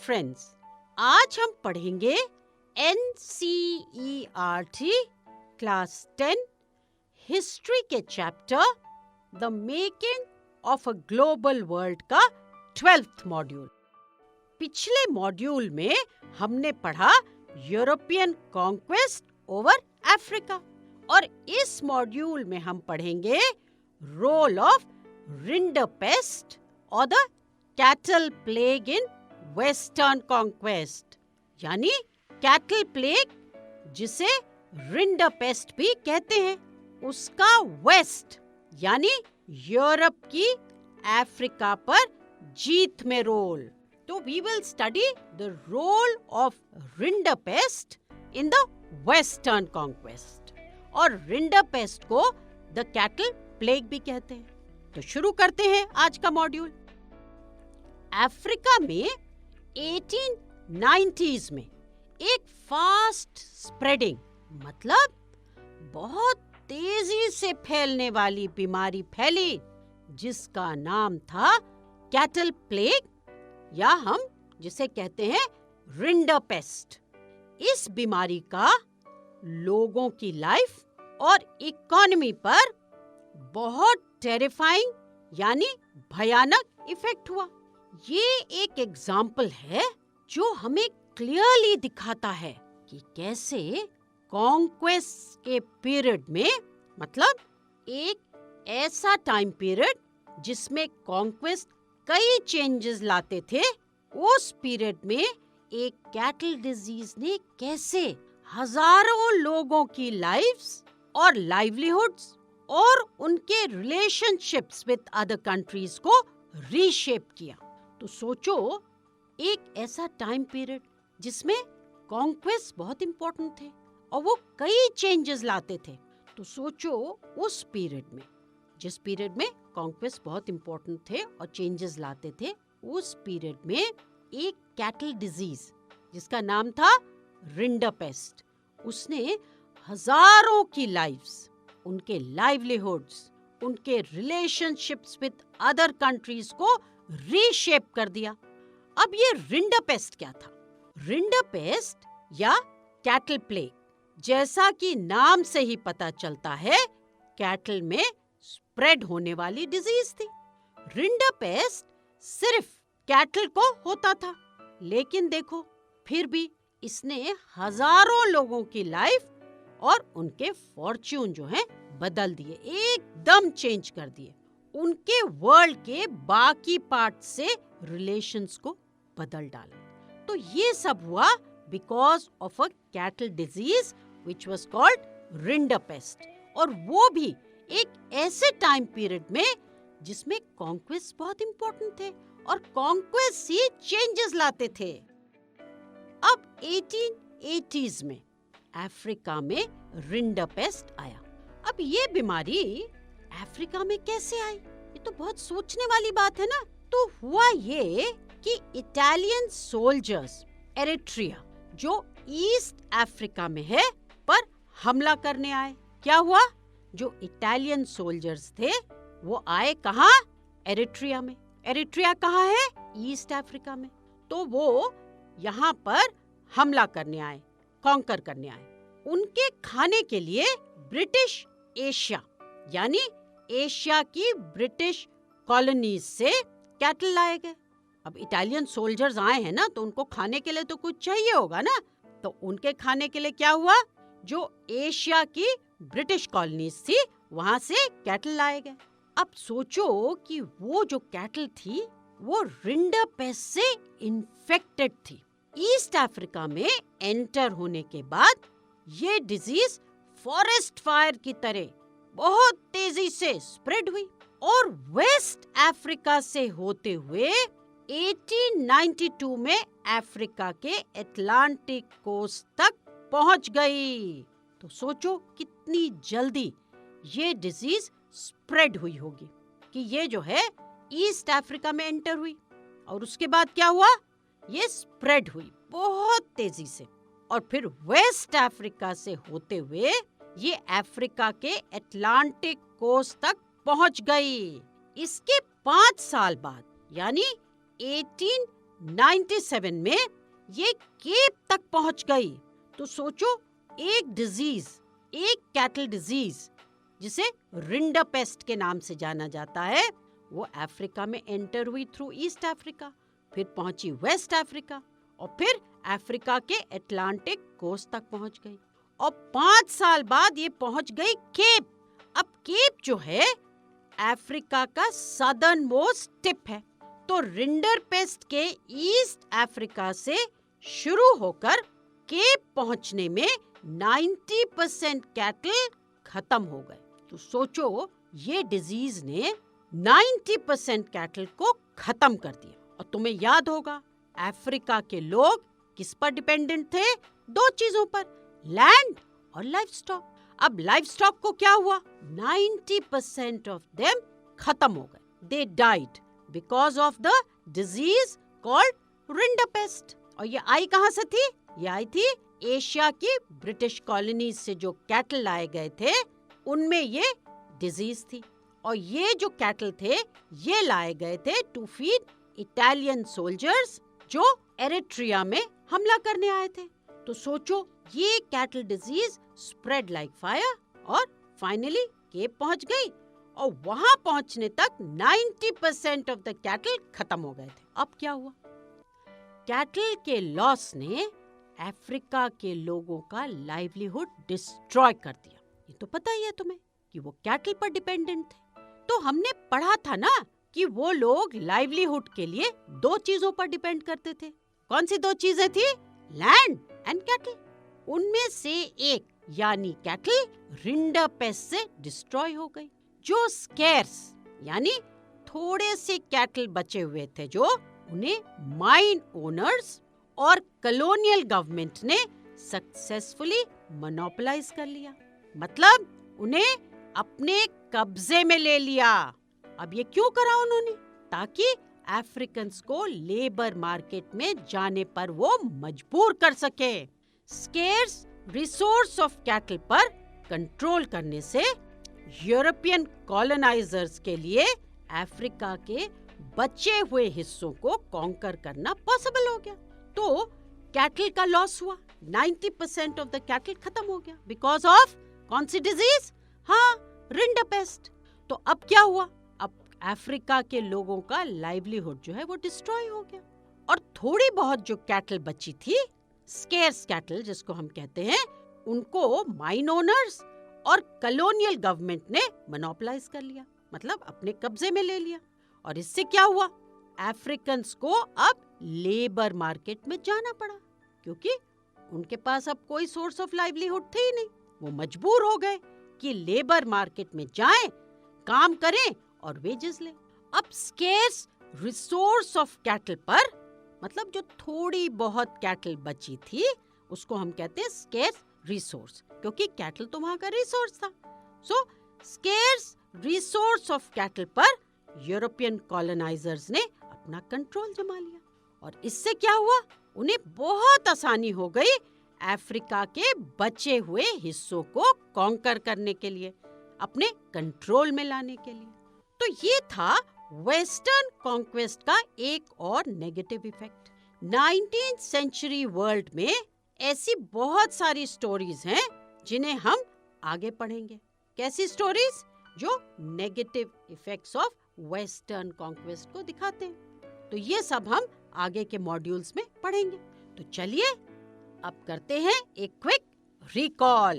Friends, आज हम पढ़ेंगे NCERT क्लास 10 हिस्ट्री के chapter the making of a global world का 12th मॉड्यूल। पिछले मॉड्यूल में हमने पढ़ा यूरोपियन कॉन्क्वेस्ट ओवर अफ्रीका और इस मॉड्यूल में हम पढ़ेंगे रोल ऑफ रिंडरपेस्ट और the cattle plague in western conquest, यानी कैटल प्लेग जिसे रिंडरपेस्ट भी कहते हैं, उसका वेस्ट यानी यूरोप की अफ्रीका पर जीत में रोल। तो we will study the role of rinderpest in the western conquest, और रिंडरपेस्ट को द कैटल प्लेग भी कहते हैं। तो शुरू करते हैं आज का मॉड्यूल। अफ्रीका में 1890s में एक फास्ट स्प्रेडिंग मतलब बहुत तेजी से फैलने वाली बीमारी फैली जिसका नाम था कैटल प्लेग, या हम जिसे कहते हैं रिंडरपेस्ट। इस बीमारी का लोगों की लाइफ और इकोनॉमी पर बहुत टेरिफाइंग यानी भयानक इफेक्ट हुआ। ये एक एग्जाम्पल है जो हमें क्लियरली दिखाता है कि कैसे कॉन्क्वेस्ट के पीरियड में, मतलब एक ऐसा टाइम पीरियड जिसमें कॉन्क्वेस्ट कई चेंजेस लाते थे, उस पीरियड में एक कैटल डिजीज ने कैसे हजारों लोगों की लाइफ्स और लाइवलीहुड्स और उनके रिलेशनशिप्स विद अदर कंट्रीज को रीशेप किया। तो सोचो, एक ऐसा टाइम पीरियड जिसमें कॉन्क्वेस्ट बहुत इंपॉर्टेंट थे और वो कई चेंजेस लाते थे। तो सोचो उस पीरियड में, जिस पीरियड में कॉन्क्वेस्ट बहुत इंपॉर्टेंट थे और चेंजेस लाते थे, उस पीरियड में एक कैटल डिजीज जिसका नाम था रिंडरपेस्ट, उसने हजारों की लाइव्स, उनके लाइवलीहुड्स, उनके रिलेशनशिप्स विद अदर कंट्रीज को रीशेप कर दिया। अब ये रिंडरपेस्ट क्या था? रिंडरपेस्ट या कैटल प्लेग, जैसा कि नाम से ही पता चलता है, कैटल में स्प्रेड होने वाली डिजीज थी। रिंडरपेस्ट सिर्फ कैटल को होता था, लेकिन देखो फिर भी इसने हजारों लोगों की लाइफ और उनके फॉर्च्यून जो हैं बदल दिए, एकदम चेंज कर दिए। उनके वर्ल्ड के बाकी पार्ट से रिलेशंस को बदल डाला। तो ये सब हुआ because of a cattle disease which was called rinderpest, और वो भी एक ऐसे टाइम पीरियड में जिसमें कॉन्क्वेस्ट बहुत इंपॉर्टेंट थे और कॉन्क्वेस्ट ही चेंजेस लाते थे। अब 1880s में अफ्रीका में रिंडरपेस्ट आया। अब ये बीमारी अफ्रीका में कैसे आई? ये तो बहुत सोचने वाली बात है ना। तो हुआ ये कि इटालियन सोल्जर्स एरिट्रिया, जो ईस्ट अफ्रीका में है, पर हमला करने आए। क्या हुआ? जो इटालियन सोल्जर्स थे वो आए कहाँ? एरिट्रिया में। एरिट्रिया कहाँ है? ईस्ट अफ्रीका में। तो वो यहाँ पर हमला करने आए, कॉन्कर करने आए। उनके खाने के लिए ब्रिटिश एशिया यानी एशिया की ब्रिटिश कॉलोनीज से कैटल लाए गए। अब इटालियन सोल्जर्स आए हैं ना, तो उनको खाने के लिए तो कुछ चाहिए होगा ना। तो उनके खाने के लिए क्या हुआ? जो एशिया की ब्रिटिश कॉलोनीज थी वहां से कैटल लाए गए। अब सोचो कि वो जो कैटल थी वो रिंडरपेस्ट से इन्फेक्टेड थी। ईस्ट अफ्रीका में एंटर होने के बाद ये डिजीज फॉरेस्ट फायर की तरह बहुत तेजी से स्प्रेड हुई और वेस्ट अफ्रीका से होते हुए 1892 में अफ्रीका के अटलांटिक कोस्ट तक पहुंच गई। तो सोचो कितनी जल्दी ये डिजीज स्प्रेड हुई होगी कि ये जो है ईस्ट अफ्रीका में एंटर हुई और उसके बाद क्या हुआ? ये स्प्रेड हुई बहुत तेजी से और फिर वेस्ट अफ्रीका से होते हुए ये अफ्रीका के अटलांटिक कोस्ट तक पहुंच गई। इसके 5 साल बाद यानी 97 में ये केप तक पहुंच गई। तो सोचो, एक कैटल डिजीज जिसे रिंडरपेस्ट के नाम से जाना जाता है, वो अफ्रीका में एंटर हुई थ्रू ईस्ट अफ्रीका, फिर पहुंची वेस्ट अफ्रीका और फिर अफ्रीका के अटलांटिक कोस्ट तक पहुंच गई और 5 साल बाद ये पहुंच गई केप। अब केप जो है अफ्रीका का सदर्न मोस्ट टिप है। तो रिंडरपेस्ट के ईस्ट अफ्रीका से शुरू होकर केप पहुंचने में 90% कैटल खत्म हो गए। तो सोचो, ये डिजीज ने 90% कैटल को खत्म कर दिया। और तुम्हें याद होगा, अफ्रीका के लोग किस पर डिपेंडेंट थे? 2 चीजों पर, लैंड और लाइवस्टॉक। अब लाइवस्टॉक को क्या हुआ? 90% ऑफ देम खत्म हो गए। They died because of the disease called rinderpest. और ये आई कहां से थी? ये आई थी एशिया की ब्रिटिश कॉलोनीज से जो कैटल लाए गए थे, उनमें ये डिजीज थी। और ये जो कैटल थे, ये लाए गए थे टू फीड इटालियन सोल्जर्स जो एरिट्रिया में हमला करने आए थे। तो सोचो, ये cattle disease spread like fire और फाइनली केप पहुंच गई और वहां पहुंचने तक 90% ऑफ द कैटल खत्म हो गए थे। अब क्या हुआ? कैटल के लॉस ने अफ्रीका के लोगों का लाइवलीहुड डिस्ट्रॉय कर दिया। ये तो पता ही है तुम्हें कि वो कैटल पर डिपेंडेंट थे। तो हमने पढ़ा था ना कि वो लोग लाइवलीहुड के लिए 2 चीजों पर डिपेंड करते थे। कौन सी 2 चीजें थी? Land and cattle. उनमें से एक यानी कैटल रिंडरपेस्ट से डिस्ट्रॉय हो गई। जो स्केर्स यानी थोड़े से कैटल बचे हुए थे, जो उन्हें माइन ओनर्स और कॉलोनियल गवर्नमेंट ने सक्सेसफुली मोनोपोलाइज कर लिया। मतलब उन्हें अपने कब्जे में ले लिया। अब ये क्यों करा उन्होंने? ताकि अफ्रीकन्स को लेबर मार्केट में जाने पर वो मजबूर कर सके। स्केर्स रिसोर्स ऑफ कैटल पर कंट्रोल करने से यूरोपियन कॉलोनाइजर्स के लिए अफ्रीका के बचे हुए हिस्सों को कॉन्कर करना पॉसिबल हो गया। तो कैटल का लॉस हुआ, 90% ऑफ द कैटल खत्म हो गया बिकॉज ऑफ कौन सी डिजीज? हाँ, रिंडरपेस्ट। तो अब क्या हुआ? अब अफ्रीका के लोगों का लाइवलीहुड जो है वो डिस्ट्रॉय हो गया और थोड़ी बहुत जो कैटल बची थी, स्केर्स कैटल जिसको हम कहते हैं, उनको माइन ओनर्स और कॉलोनियल गवर्नमेंट ने मोनोपोलाइज कर लिया, मतलब अपने कब्जे में ले लिया। और इससे क्या हुआ? अफ्रीकन्स को अब लेबर मार्केट में जाना पड़ा क्योंकि उनके पास अब कोई सोर्स ऑफ लाइवलीहुड थे ही नहीं। वो मजबूर हो गए कि लेबर मार्केट में जाएं, काम करें और वेजेस लें। अब स्केर्स रिसोर्स ऑफ कैटल पर, मतलब जो थोड़ी बहुत कैटल बची थी, उसको हम कहते हैं स्केर्स रिसोर्स, क्योंकि कैटल तो वहां का रिसोर्स था। सो स्केर्स रिसोर्स ऑफ कैटल पर यूरोपियन कॉलोनाइजर्स ने अपना कंट्रोल जमा लिया और इससे क्या हुआ? उन्हें बहुत आसानी हो गई अफ्रीका के बचे हुए हिस्सों को कॉन्कर करने के लिए, अपने कंट्रोल में लाने के लिए। तो ये था वेस्टर्न कॉन्क्वेस्ट का एक और negative effect. 19th century world में ऐसी बहुत सारी स्टोरीज हैं जिन्हें हम आगे पढ़ेंगे। कैसी स्टोरीज? जो negative effects of western conquest को दिखाते हैं। तो ये सब हम आगे के मॉड्यूल्स में पढ़ेंगे। तो चलिए अब करते हैं एक क्विक रिकॉल।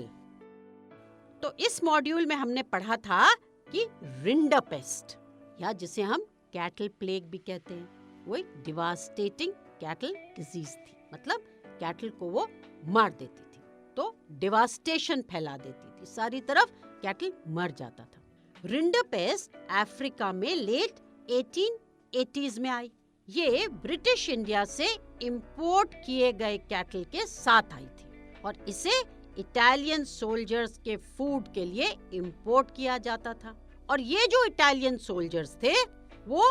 तो इस मॉड्यूल में हमने पढ़ा था कि रिंडरपेस्ट, या जिसे हम कैटल प्लेग भी कहते हैं, वो एक डिवास्टेटिंग कैटल डिजीज थी। मतलब कैटल को वो मार देती थी, तो डिवास्टेशन फैला देती थी, सारी तरफ कैटल मर जाता था। रिंडरपेस्ट अफ्रीका में लेट 1880s में आई। ये ब्रिटिश इंडिया से इंपोर्ट किए गए कैटल के साथ आई थी और इसे इटालियन सोल्जर्स के फूड के लिए इंपोर्ट किया जाता था। और ये जो इटालियन सोल्जर्स थे वो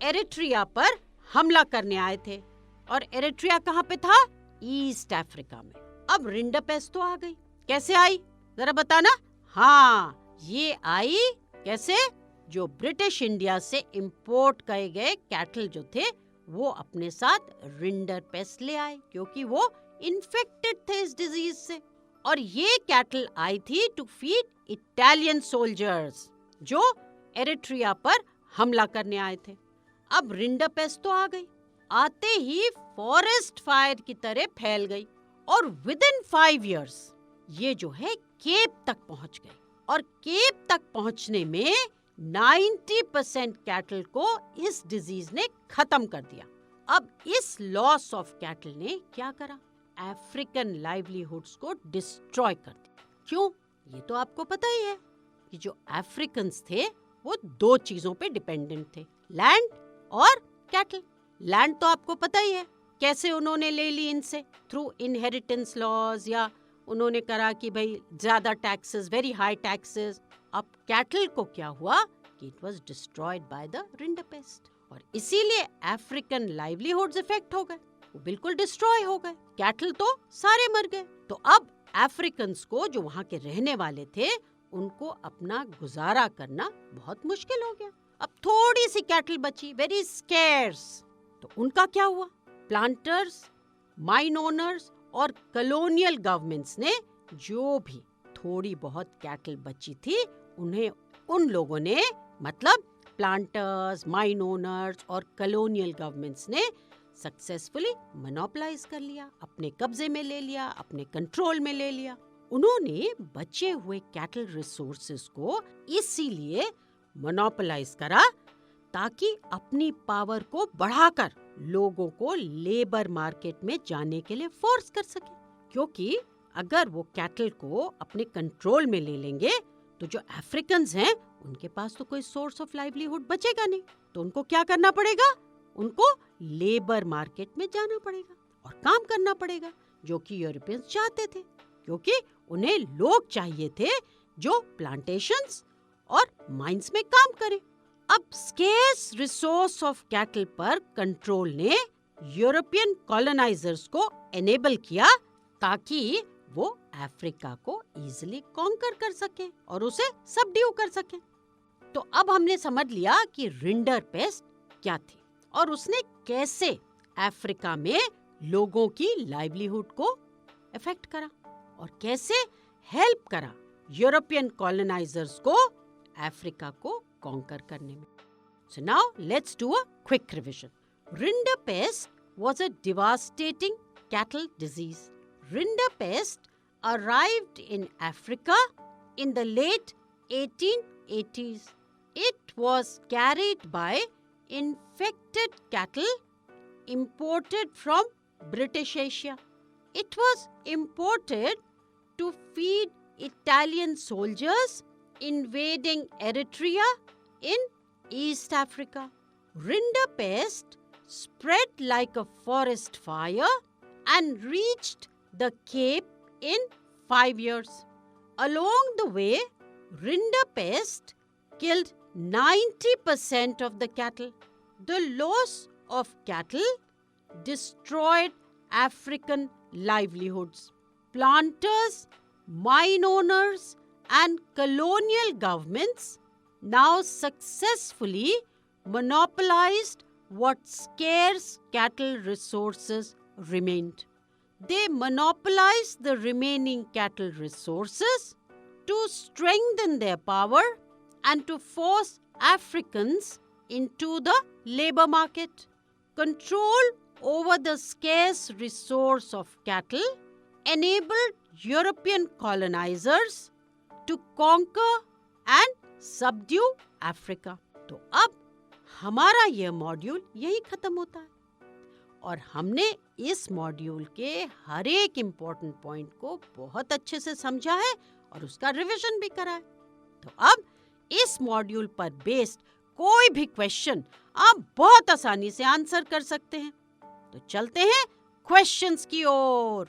एरिट्रिया पर हमला करने आए थे, और एरिट्रिया कहाँ पे था? ईस्ट अफ्रीका में। अब रिंडरपेस्ट तो आ गई। कैसे आई जरा बताना। हाँ, ये आई कैसे? जो ब्रिटिश इंडिया से इंपोर्ट किए गए कैटल जो थे वो अपने साथ रिंडरपेस्ट ले आए क्योंकि वो इन्फेक्टेड थे इस डिजीज से। और ये कैटल आई थी टू फीड इटालियन सोल्जर्स जो एरिट्रिया पर हमला करने आए थे। अब रिंडरपेस्ट तो आ गई, आते ही फॉरेस्ट फायर की तरह फैल गई और विद इन 5 years ये जो है केप तक पहुंच गई। और केप तक पहुंचने में 90% कैटल को इस डिजीज ने खत्म कर दिया। अब इस लॉस ऑफ कैटल ने क्या करा? अफ्रीकन लाइवलीहुड्स को डिस्ट्रॉय कर दिया। क्यों? ये तो आपको पता ही है कि जो अफ्रीकन्स थे वो 2 चीजों पे डिपेंडेंट थे, लैंड और कैटल। लैंड तो आपको पता ही है कैसे उन्होंने ले ली इनसे, थ्रू इनहेरिटेंस लॉज, या उन्होंने करा कि भाई ज्यादा टैक्सेस, वेरी हाई टैक्सेस। अब कैटल को क्या हुआ कि it was destroyed by the rinderpest और इसीलिए अफ्रीकन लाइवलीहुड्स इफेक्ट हो गए, वो बिल्कुल डिस्ट्रॉय हो गए। कैटल तो सारे मर गए। तो अब अफ्रीकन्स को, जो वहाँ के रहने वाले थे, उनको अपना गुजारा करना बहुत मुश्किल हो गया। अब थोड़ी सी कैटल बची, वेरी स्केर्स। तो उनका क्या हुआ? प्लांटर्स, माइन ओनर्स और कॉलोनियल गवर्नमेंट्स ने जो भी थोड़ी बहुत कैटल बची थी उन्हें, उन लोगों ने, मतलब प्लांटर्स, माइन ओनर्स और कॉलोनियल गवर्नमेंट्स ने सक्सेसफुली मोनोपोलाइज कर लिया, अपने कब्जे में ले लिया, अपने कंट्रोल में ले लिया। उन्होंने बचे हुए कैटल रिसोर्सेज को इसीलिए मोनोपोलाइज करा ताकि अपनी पावर को बढ़ाकर लोगों को लेबर मार्केट में जाने के लिए फोर्स कर सके। क्योंकि अगर वो कैटल को अपने कंट्रोल में ले लेंगे तो जो अफ्रीकन्स हैं उनके पास तो कोई सोर्स ऑफ लाइवलीहुड बचेगा नहीं। तो उनको क्या करना पड़ेगा? उनको लेबर मार्केट में जाना पड़ेगा और काम करना पड़ेगा, जो कि यूरोपियंस चाहते थे, क्योंकि उन्हें लोग चाहिए थे जो प्लांटेशंस और माइंस में काम करें। अब स्केर्स रिसोर्स ऑफ कैटल पर कंट्रोल ने यूरोपियन कॉलोनाइजर्स को एनेबल किया ताकि वो अफ्रीका को इजीली कॉन्कर कर सके और उसे सबड्यू कर सके। तो अब हमने समझ लिया कि रिंडरपेस्ट क्या थी और उसने कैसे अफ्रीका में लोगों की लाइवलीहुड को अफेक्ट करा और कैसे हेल्प करा यूरोपियन कॉलोनाइजर्स को अफ्रीका को कॉन्कर करने में। So now let's do a quick revision. Rinderpest was a devastating cattle disease. Rinderpest arrived in Africa in the late 1880s. It was carried by infected cattle imported from British Asia. It was imported to feed Italian soldiers invading Eritrea in East Africa. Rinderpest spread like a forest fire and reached the Cape in 5 years. Along the way, Rinderpest killed 90% of the cattle. The loss of cattle destroyed African livelihoods. Planters, mine owners, and colonial governments now successfully monopolized what scarce cattle resources remained. They monopolized the remaining cattle resources to strengthen their power and to force Africans into the labor market. Control over the scarce resource of cattle enabled European colonizers to conquer and subdue Africa. तो अब हमारा यह module यही खत्म होता है और हमने इस मॉड्यूल के हर एक इम्पोर्टेंट पॉइंट को बहुत अच्छे से समझा है और उसका रिवीजन भी करा है। तो अब इस मॉड्यूल पर बेस्ड कोई भी क्वेश्चन आप बहुत आसानी से आंसर कर सकते हैं। तो चलते हैं क्वेश्चंस की ओर।